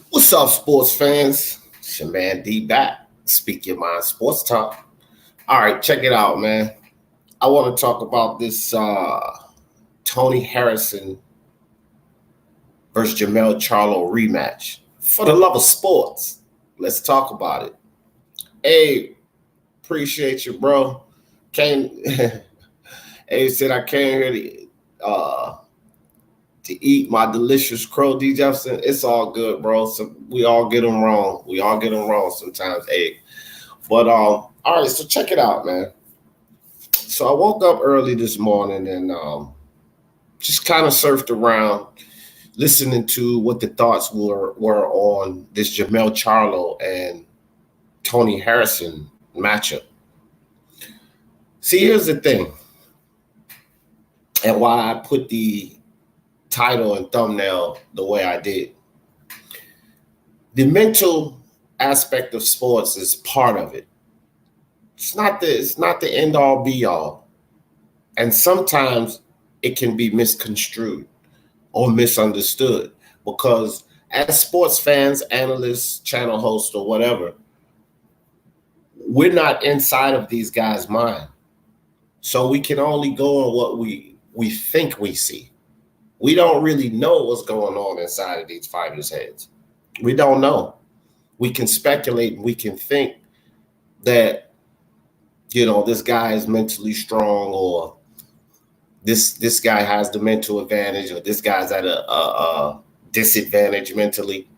What's up, sports fans? It's your man D back. Speak your mind, sports talk. All right, check it out, man. I want to talk about this Tony Harrison versus Jermell Charlo rematch. For the love of sports, let's talk about it. Hey, appreciate you, bro. Came, hey, said I came here to eat my delicious crow, D Jefferson. It's all good, bro. So we all get them wrong. We all get them wrong sometimes, hey. But all right, so check it out, man. So I woke up early this morning and just kind of surfed around, listening to what the thoughts were on this Jermell Charlo and Tony Harrison matchup. See, here's the thing, and why I put the title and thumbnail the way I did. The mental aspect of sports is part of it. It's not the end all be all. And sometimes it can be misconstrued or misunderstood because as sports fans, analysts, channel hosts, or whatever, we're not inside of these guys' mind. So we can only go on what we think we see. We don't really know what's going on inside of these fighters' heads. We don't know. We can speculate. We can think that, this guy is mentally strong, or this guy has the mental advantage, or this guy's at a disadvantage mentally.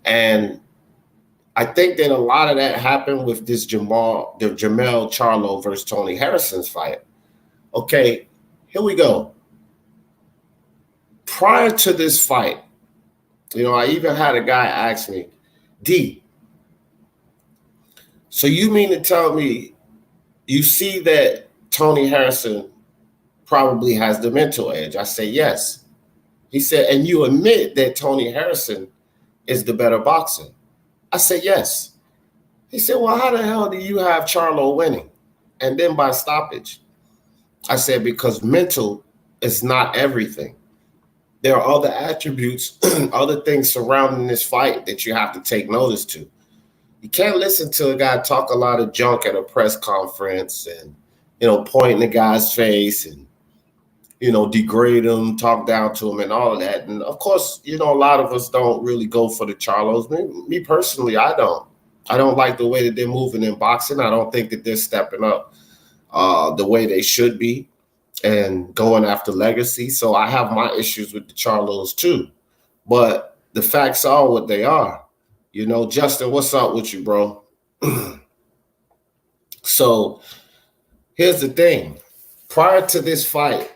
And I think that a lot of that happened with this Jermell Charlo versus Tony Harrison's fight. Okay, here we go. Prior to this fight, I even had a guy ask me, D, so you mean to tell me you see that Tony Harrison probably has the mental edge? I say, yes. He said, and you admit that Tony Harrison is the better boxer? I said, yes. He said, well, how the hell do you have Charlo winning? And then by stoppage. I said, because mental is not everything. There are other attributes, other things surrounding this fight that you have to take notice to. You can't listen to a guy talk a lot of junk at a press conference and, point in the guy's face and, degrade him, talk down to him and all of that. And of course, a lot of us don't really go for the Charlos. Me personally, I don't. I don't like the way that they're moving in boxing. I don't think that they're stepping up the way they should be and going after legacy. So I have my issues with the Charlos too. But the facts are what they are. Justin, what's up with you, bro? So here's the thing. Prior to this fight,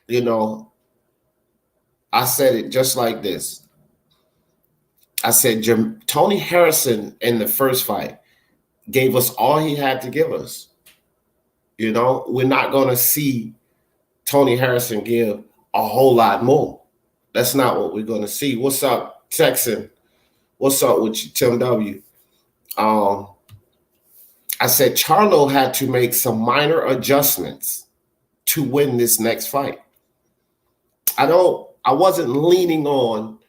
I said it just like this. I said, Tony Harrison in the first fight gave us all he had to give us. We're not going to see Tony Harrison give a whole lot more. That's not what we're going to see. What's up, Texan? What's up with you, Tim W? I said Charlo had to make some minor adjustments to win this next fight. I wasn't leaning on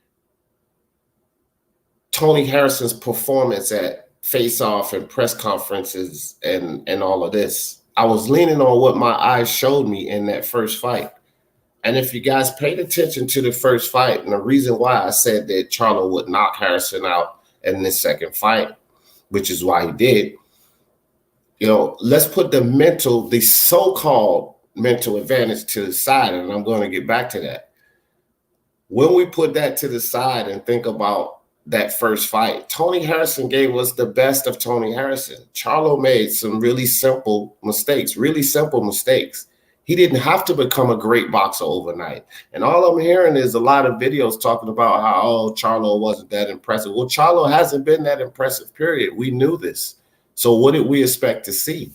Tony Harrison's performance at face-off and press conferences and all of this. I was leaning on what my eyes showed me in that first fight. And if you guys paid attention to the first fight, and the reason why I said that Charlo would knock Harrison out in this second fight, which is why he did, let's put the so-called mental advantage to the side, and I'm going to get back to that. When we put that to the side and think about that first fight, Tony Harrison gave us the best of Tony Harrison. Charlo made some really simple mistakes. He didn't have to become a great boxer overnight. And all I'm hearing is a lot of videos talking about how, Charlo wasn't that impressive. Well, Charlo hasn't been that impressive, period. We knew this. So what did we expect to see?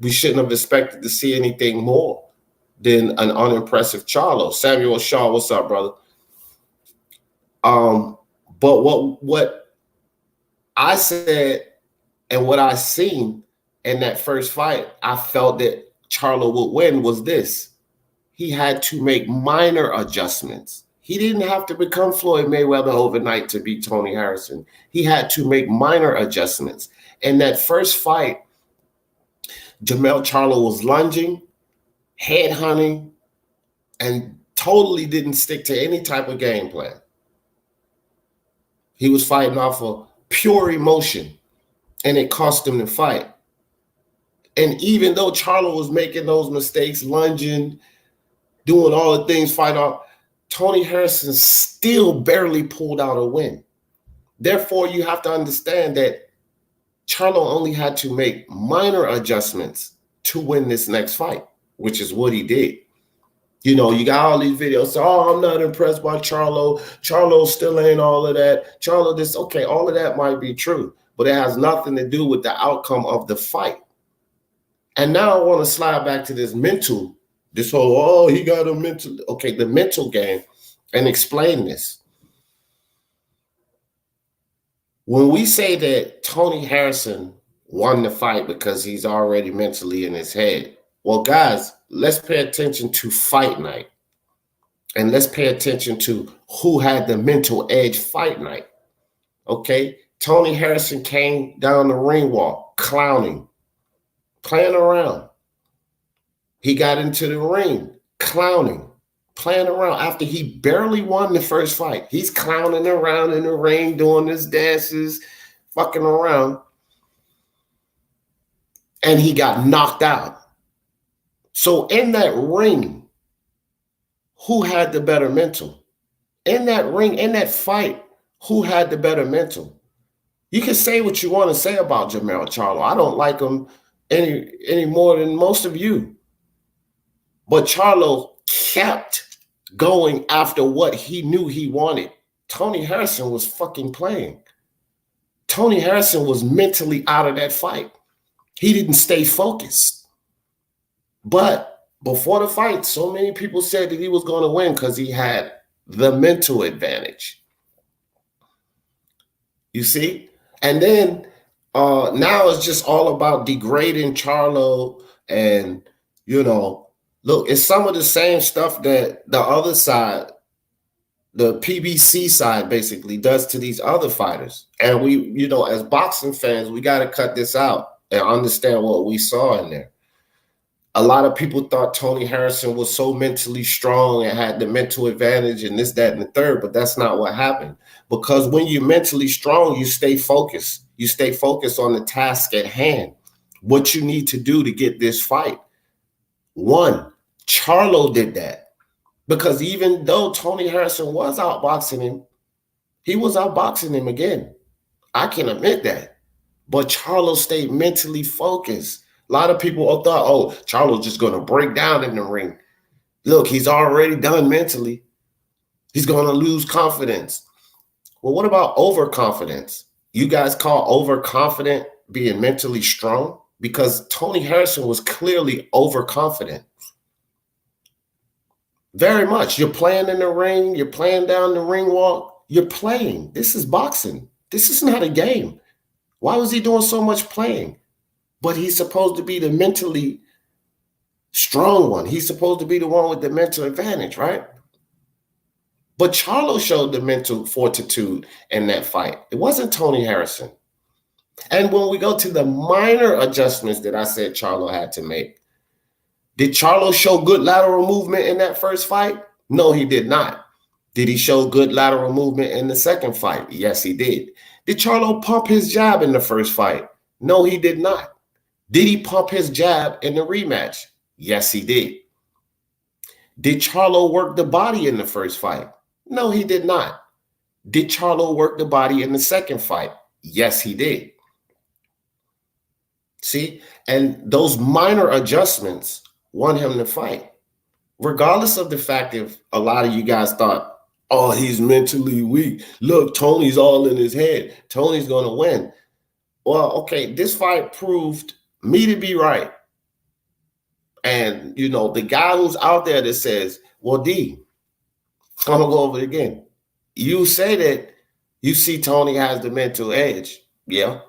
We shouldn't have expected to see anything more than an unimpressive Charlo. Samuel Shaw, what's up, brother? But what I said and what I seen in that first fight, I felt that Charlo would win was this. He had to make minor adjustments. He didn't have to become Floyd Mayweather overnight to beat Tony Harrison. He had to make minor adjustments. In that first fight, Jermell Charlo was lunging, head hunting, and totally didn't stick to any type of game plan. He was fighting off of pure emotion, and it cost him the fight. And even though Charlo was making those mistakes, lunging, doing all the things, fight off, Tony Harrison still barely pulled out a win. Therefore, you have to understand that Charlo only had to make minor adjustments to win this next fight, which is what he did. You know, you got all these videos. So, oh, I'm not impressed by Charlo. Charlo still ain't all of that. Charlo this. Okay, all of that might be true, but it has nothing to do with the outcome of the fight. And now I want to slide back to this mental, this whole, oh, he got a mental. Okay, the mental game, and explain this. When we say that Tony Harrison won the fight because he's already mentally in his head, well, guys, let's pay attention to fight night. And let's pay attention to who had the mental edge fight night. Okay? Tony Harrison came down the ring walk, clowning, playing around. He got into the ring, clowning, playing around after he barely won the first fight. He's clowning around in the ring, doing his dances, fucking around. And he got knocked out. So in that ring, who had the better mental? In that ring, in that fight, who had the better mental? You can say what you want to say about Jermell Charlo. I don't like him any more than most of you. But Charlo kept going after what he knew he wanted. Tony Harrison was fucking playing. Tony Harrison was mentally out of that fight. He didn't stay focused. But before the fight, so many people said that he was going to win because he had the mental advantage. You see? And then now it's just all about degrading Charlo and, you know, look, it's some of the same stuff that the other side, the PBC side basically does to these other fighters. And we, you know, as boxing fans, we got to cut this out and understand what we saw in there. A lot of people thought Tony Harrison was so mentally strong and had the mental advantage and this, that, and the third, but that's not what happened. Because when you're mentally strong, you stay focused. You stay focused on the task at hand, what you need to do to get this fight. One, Charlo did that. Because even though Tony Harrison was outboxing him, he was outboxing him again. I can admit that. But Charlo stayed mentally focused. A lot of people thought, oh, Charlo's just going to break down in the ring. Look, he's already done mentally. He's going to lose confidence. Well, what about overconfidence? You guys call overconfident being mentally strong? Because Tony Harrison was clearly overconfident. Very much. You're playing in the ring. You're playing down the ring walk. You're playing. This is boxing. This is not a game. Why was he doing so much playing? But he's supposed to be the mentally strong one. He's supposed to be the one with the mental advantage, right? But Charlo showed the mental fortitude in that fight. It wasn't Tony Harrison. And when we go to the minor adjustments that I said Charlo had to make, did Charlo show good lateral movement in that first fight? No, he did not. Did he show good lateral movement in the second fight? Yes, he did. Did Charlo pump his jab in the first fight? No, he did not. Did he pump his jab in the rematch? Yes, he did. Did Charlo work the body in the first fight? No, he did not. Did Charlo work the body in the second fight? Yes, he did. See? And those minor adjustments won him the fight. Regardless of the fact if a lot of you guys thought, oh, he's mentally weak. Look, Tony's all in his head. Tony's going to win. Well, okay, this fight proved me to be right. And, you know, the guy who's out there that says, well, D, I'm going to go over it again. You say that you see Tony has the mental edge. Yeah.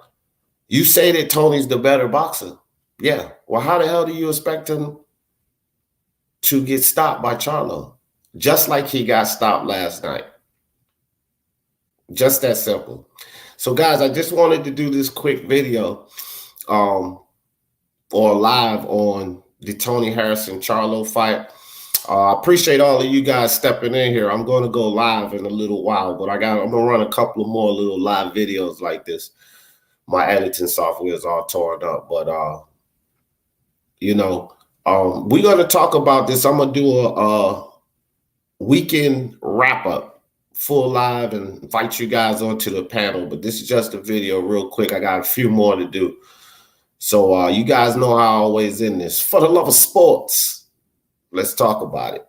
You say that Tony's the better boxer. Yeah. Well, how the hell do you expect him to get stopped by Charlo? just like he got stopped last night. Just that simple. So, guys, I just wanted to do this quick video or live on the Tony Harrison Charlo fight. I appreciate all of you guys stepping in here. I'm going to go live in a little while, but I'm going to run a couple of more little live videos like this. My editing software is all torn up, but you know, we're going to talk about this. I'm going to do a weekend wrap up, full live, and invite you guys onto the panel. But this is just a video real quick. I got a few more to do. So you guys know how I always end this. For the love of sports, let's talk about it.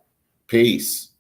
Peace.